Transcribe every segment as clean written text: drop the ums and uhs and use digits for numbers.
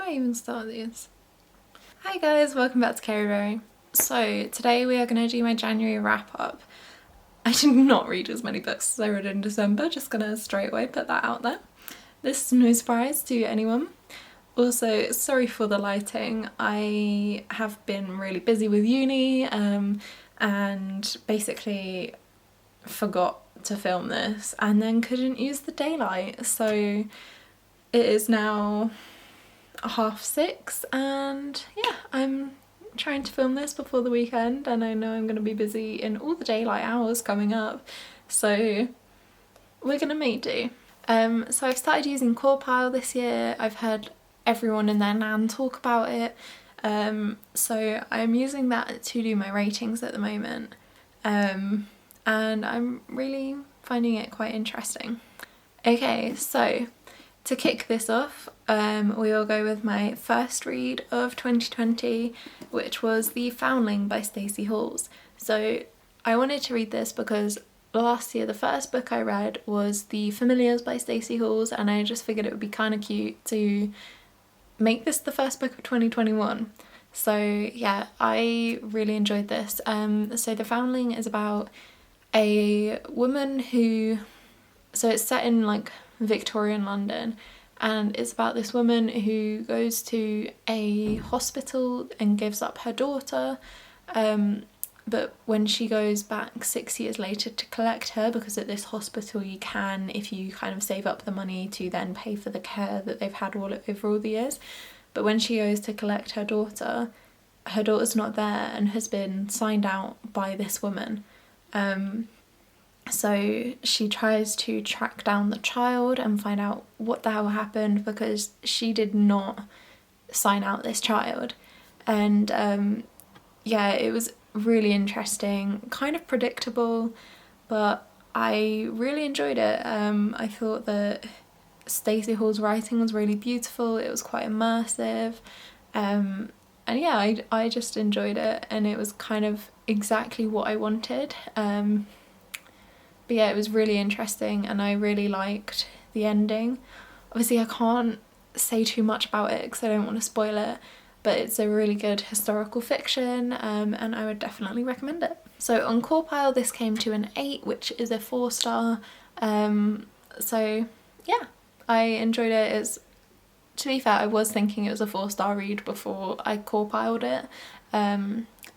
I even start these? Hi guys, welcome back to CAWPILE. So today we are going to do my January wrap up. I did not read as many books as I read in December, just gonna straight away put that out there. This is no surprise to anyone. Also, sorry for the lighting. I have been really busy with uni and basically forgot to film this and then couldn't use the daylight, so it is now 6:30 and yeah, I'm trying to film this before the weekend and I know I'm going to be busy in all the daylight hours coming up, so we're gonna make do. So I've started using CAWPILE this year. I've heard everyone and their nan talk about it, so I'm using that to do my ratings at the moment, and I'm really finding it quite interesting. Okay, so to kick this off, we will go with my first read of 2020, which was The Foundling by Stacey Halls. So I wanted to read this because last year the first book I read was The Familiars by Stacey Halls, and I just figured it would be kind of cute to make this the first book of 2021. So yeah, I really enjoyed this. So The Foundling is about a woman who, so it's set in like Victorian London, and it's about this woman who goes to a hospital and gives up her daughter, but when she goes back 6 years later to collect her, because at this hospital you can, if you kind of save up the money to then pay for the care that they've had over all the years, but when she goes to collect her daughter's not there and has been signed out by this woman. So she tries to track down the child and find out what the hell happened, because she did not sign out this child. And yeah, it was really interesting, kind of predictable, but I really enjoyed it. I thought that Stacey Hall's writing was really beautiful, it was quite immersive, and yeah, I just enjoyed it, and it was kind of exactly what I wanted. But yeah, it was really interesting and I really liked the ending. Obviously I can't say too much about it because I don't want to spoil it, but it's a really good historical fiction, and I would definitely recommend it. So on CAWPILE this came to an 8, which is a 4-star. So yeah, I enjoyed it. To be fair, I was thinking it was a 4-star read before I CAWPILed it.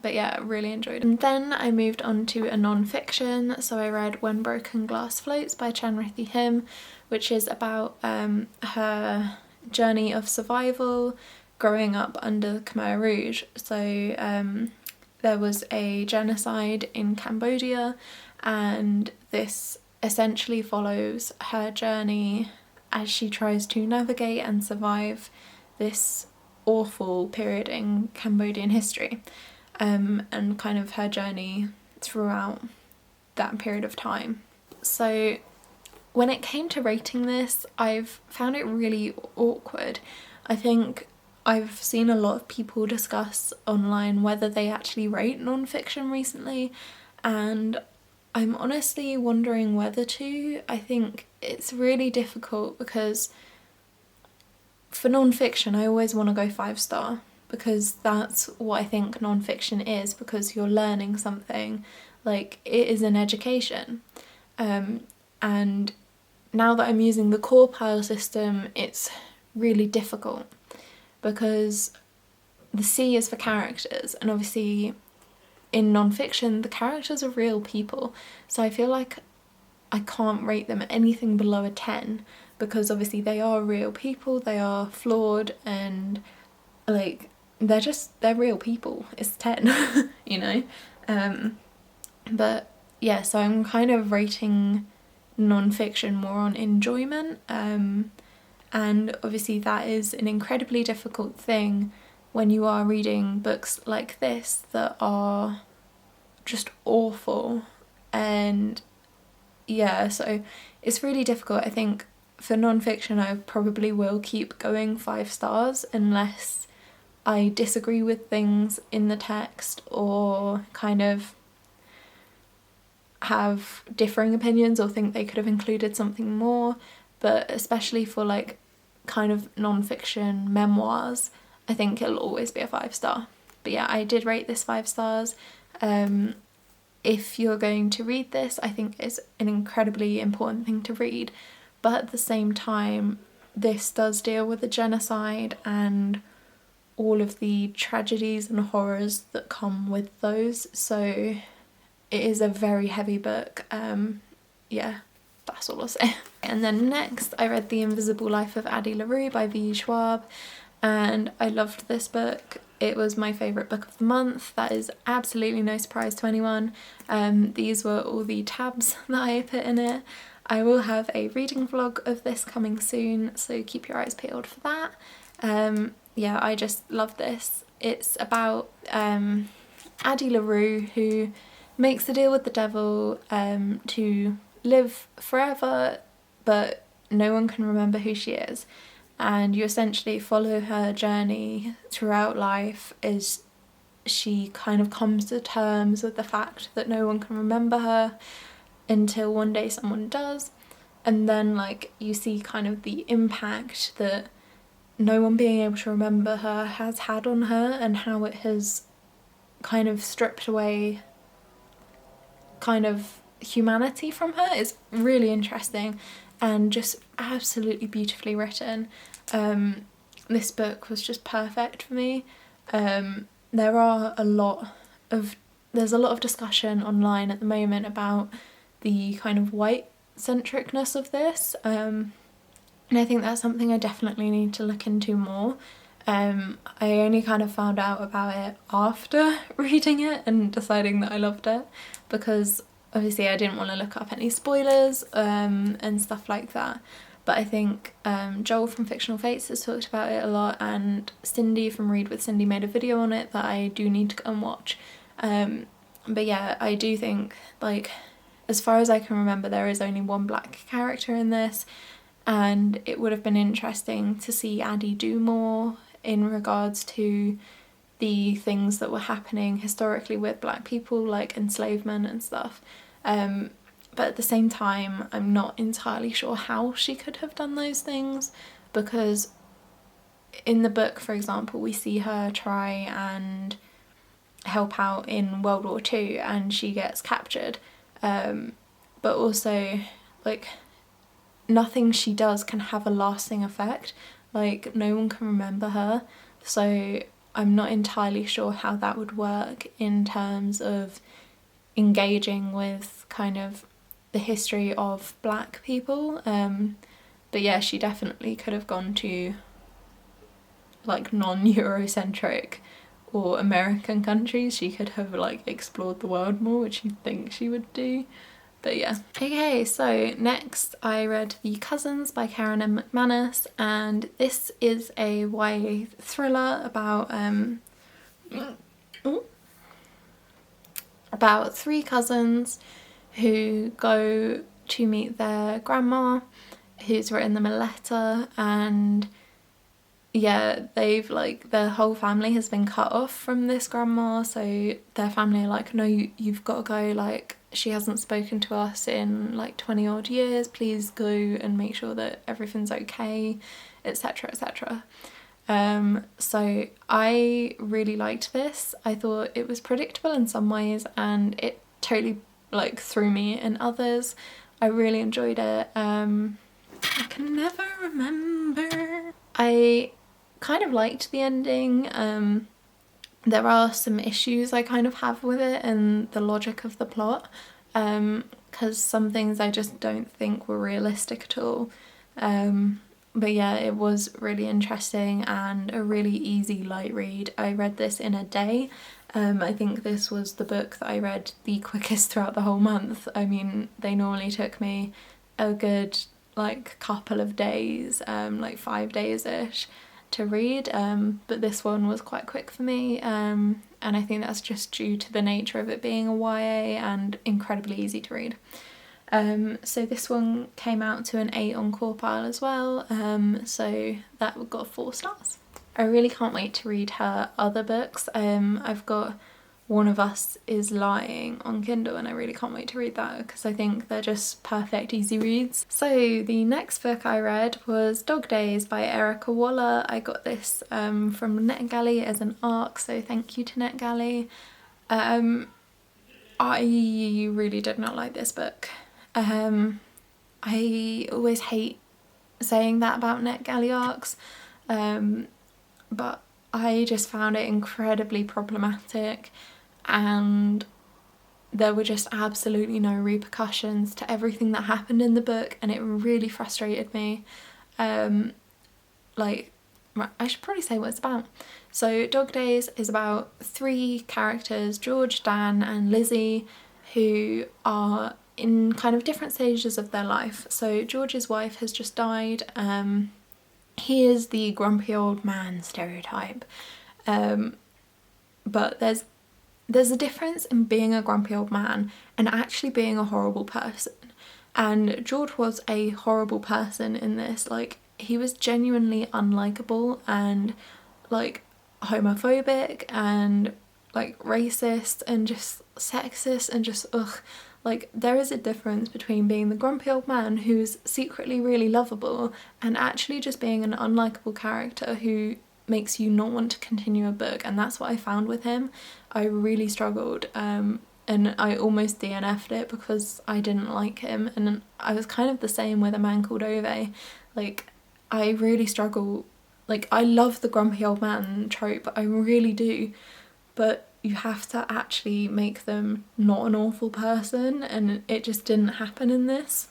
But yeah, I really enjoyed it. And then I moved on to a non-fiction, so I read When Broken Glass Floats by Chanrithi Him, which is about her journey of survival growing up under the Khmer Rouge. So there was a genocide in Cambodia, and this essentially follows her journey as she tries to navigate and survive this awful period in Cambodian history. And kind of her journey throughout that period of time. So when it came to rating this, I've found it really awkward. I think I've seen a lot of people discuss online whether they actually rate non-fiction recently, and I'm honestly wondering whether to. I think it's really difficult because for non-fiction I always want to go 5-star, because that's what I think non-fiction is, because you're learning something, like it is an education. And now that I'm using the CAWPILE system, it's really difficult because the C is for characters, and obviously in non-fiction the characters are real people, so I feel like I can't rate them anything below a 10, because obviously they are real people, they are flawed, and like they're real people. It's 10 you know. But yeah, so I'm kind of rating non-fiction more on enjoyment, and obviously that is an incredibly difficult thing when you are reading books like this that are just awful. And yeah, so it's really difficult. I think for non-fiction I probably will keep going 5 stars unless I disagree with things in the text or kind of have differing opinions or think they could have included something more. But especially for like kind of non-fiction memoirs, I think it'll always be a 5-star. But yeah, I did rate this 5 stars. If you're going to read this, I think it's an incredibly important thing to read, but at the same time, this does deal with the genocide and all of the tragedies and horrors that come with those, so it is a very heavy book. Yeah, that's all I'll say. And then next I read The Invisible Life of Addie Larue by V. Schwab, and I loved this book. It was my favourite book of the month. That is absolutely no surprise to anyone. These were all the tabs that I put in it. I will have a reading vlog of this coming soon, so keep your eyes peeled for that. Yeah, I just love this. It's about Addie Larue, who makes a deal with the devil to live forever, but no one can remember who she is. And you essentially follow her journey throughout life as she kind of comes to terms with the fact that no one can remember her until one day someone does. And then like you see kind of the impact that no one being able to remember her has had on her, and how it has kind of stripped away kind of humanity from her. Is really interesting and just absolutely beautifully written. This book was just perfect for me. There's a lot of discussion online at the moment about the kind of white centricness of this, and I think that's something I definitely need to look into more. I only kind of found out about it after reading it and deciding that I loved it, because obviously I didn't want to look up any spoilers and stuff like that. But I think Joel from Fictional Fates has talked about it a lot, and Cindy from Read with Cindy made a video on it that I do need to go and watch. But yeah, I do think, like, as far as I can remember, there is only one black character in this, and it would have been interesting to see Addie do more in regards to the things that were happening historically with black people, like enslavement and stuff. But at the same time, I'm not entirely sure how she could have done those things, because in the book, for example, we see her try and help out in World War II and she gets captured. But also, like, nothing she does can have a lasting effect. Like, no one can remember her. So I'm not entirely sure how that would work in terms of engaging with kind of the history of black people. But yeah, she definitely could have gone to like non-Eurocentric or American countries. She could have like explored the world more, which you'd think she would do. But yeah. Okay, so next I read The Cousins by Karen M. McManus, and this is a YA thriller about 3 cousins who go to meet their grandma, who's written them a letter, and yeah, they've like, their whole family has been cut off from this grandma, so their family are like, no, you've got to go, like, she hasn't spoken to us in like 20 odd years, please go and make sure that everything's okay, etc, etc. So I really liked this. I thought it was predictable in some ways and it totally like threw me in others. I really enjoyed it. I can never remember. I kind of liked the ending. There are some issues I kind of have with it and the logic of the plot, because some things I just don't think were realistic at all. But yeah, it was really interesting and a really easy light read. I read this in a day. I think this was the book that I read the quickest throughout the whole month. I mean, they normally took me a good like couple of days, like 5 days-ish to read, but this one was quite quick for me, and I think that's just due to the nature of it being a YA and incredibly easy to read. So this one came out to an 8 on CAWPILE as well, so that got 4 stars. I really can't wait to read her other books. I've got One of Us is Lying on Kindle, and I really can't wait to read that because I think they're just perfect easy reads. So the next book I read was Dog Days by Erica Waller. I got this from NetGalley as an ARC, so thank you to NetGalley. I really did not like this book. I always hate saying that about NetGalley ARCs, but I just found it incredibly problematic, and there were just absolutely no repercussions to everything that happened in the book, and it really frustrated me. Like, I should probably say what it's about. So Dog Days is about 3 characters, George, Dan and Lizzie, who are in kind of different stages of their life. So George's wife has just died. He is the grumpy old man stereotype, but there's a difference in being a grumpy old man and actually being a horrible person. And George was a horrible person in this. Like, he was genuinely unlikable and like homophobic and like racist and just sexist and just ugh. Like, there is a difference between being the grumpy old man who's secretly really lovable and actually just being an unlikable character who makes you not want to continue a book, and that's what I found with him. I really struggled, and I almost DNF'd it because I didn't like him, and I was kind of the same with A Man Called Ove. Like, I really struggle. Like, I love the grumpy old man trope, I really do, but you have to actually make them not an awful person, and it just didn't happen in this.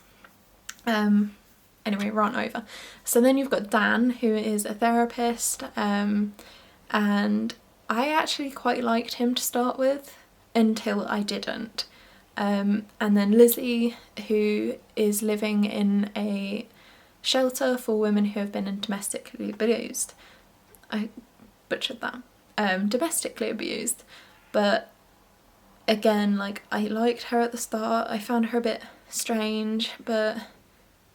Anyway, rant over. So then you've got Dan, who is a therapist, and I actually quite liked him to start with until I didn't. And then Lizzie, who is living in a shelter for women who have been domestically abused. I butchered that. Domestically abused. But again, like, I liked her at the start. I found her a bit strange, but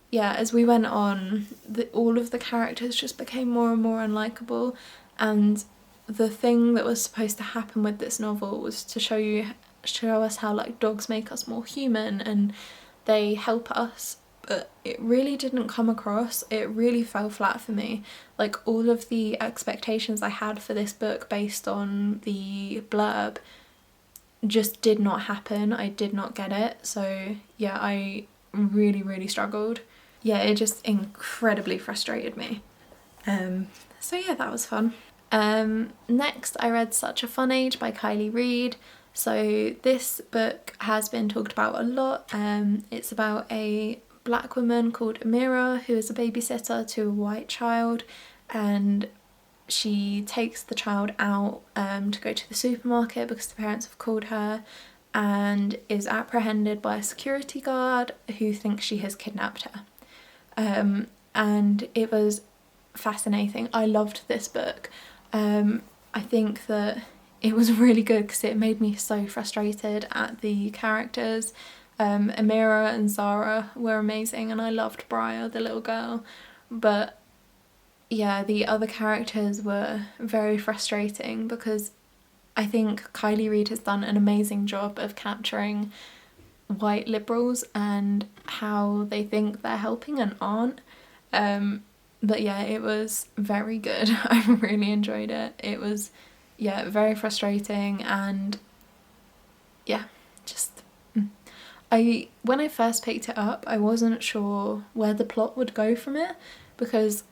yeah, as we went on, all of the characters just became more and more unlikable, and the thing that was supposed to happen with this novel was to show us how like dogs make us more human and they help us, but it really didn't come across. It really fell flat for me. Like, all of the expectations I had for this book based on the blurb just did not happen. I did not get it. So yeah, I really struggled. Yeah, it just incredibly frustrated me. So yeah, that was fun. Next I read Such a Fun Age by Kylie Reid. So this book has been talked about a lot. It's about a black woman called Amira who is a babysitter to a white child, and she takes the child out to go to the supermarket because the parents have called her, and is apprehended by a security guard who thinks she has kidnapped her. And it was fascinating. I loved this book. I think that it was really good because it made me so frustrated at the characters. Amira and Zara were amazing, and I loved Briar, the little girl, but yeah, the other characters were very frustrating because I think Kylie Reid has done an amazing job of capturing white liberals and how they think they're helping and aren't. But yeah, it was very good. I really enjoyed it. It was, yeah, very frustrating, and yeah, just when I first picked it up, I wasn't sure where the plot would go from it, because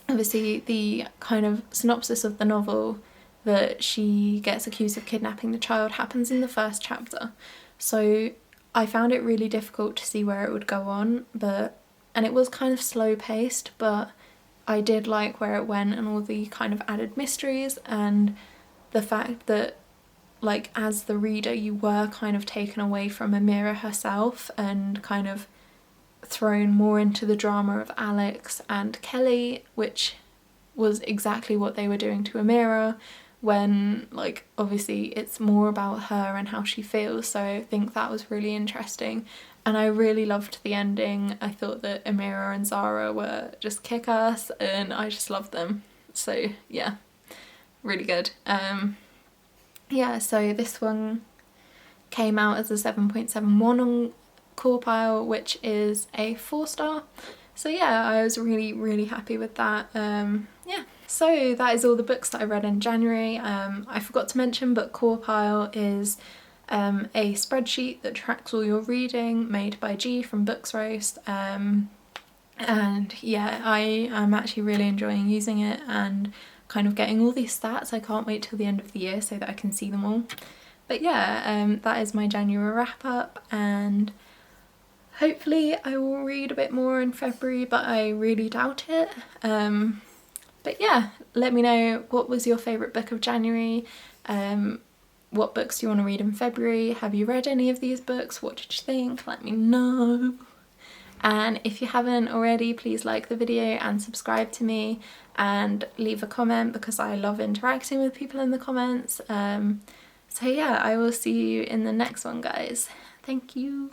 obviously the kind of synopsis of the novel that she gets accused of kidnapping the child happens in the first chapter. So I found it really difficult to see where it would go on, and it was kind of slow paced, but I did like where it went and all the kind of added mysteries, and the fact that, like, as the reader you were kind of taken away from Amira herself and kind of thrown more into the drama of Alex and Kelly, which was exactly what they were doing to Amira, when, like, obviously it's more about her and how she feels. So I think that was really interesting, and I really loved the ending. I thought that Amira and Zara were just kick-ass and I just loved them. So yeah, really good. yeah, so this one came out as a 7.71 on CAWPILE, which is a 4-star. So yeah, I was really happy with that. Yeah, so that is all the books that I read in January. I forgot to mention, but CAWPILE is a spreadsheet that tracks all your reading, made by G from Books Roast. And yeah, I am actually really enjoying using it and kind of getting all these stats. I can't wait till the end of the year so that I can see them all. But yeah, that is my January wrap up, and hopefully I will read a bit more in February, but I really doubt it. But yeah, let me know, what was your favourite book of January? What books do you want to read in February? Have you read any of these books? What did you think? Let me know. And if you haven't already, please like the video and subscribe to me and leave a comment, because I love interacting with people in the comments. So yeah, I will see you in the next one, guys. Thank you.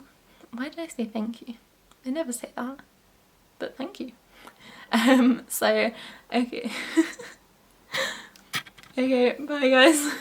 Why did I say thank you? I never say that, but thank you. So, okay. Okay, bye guys.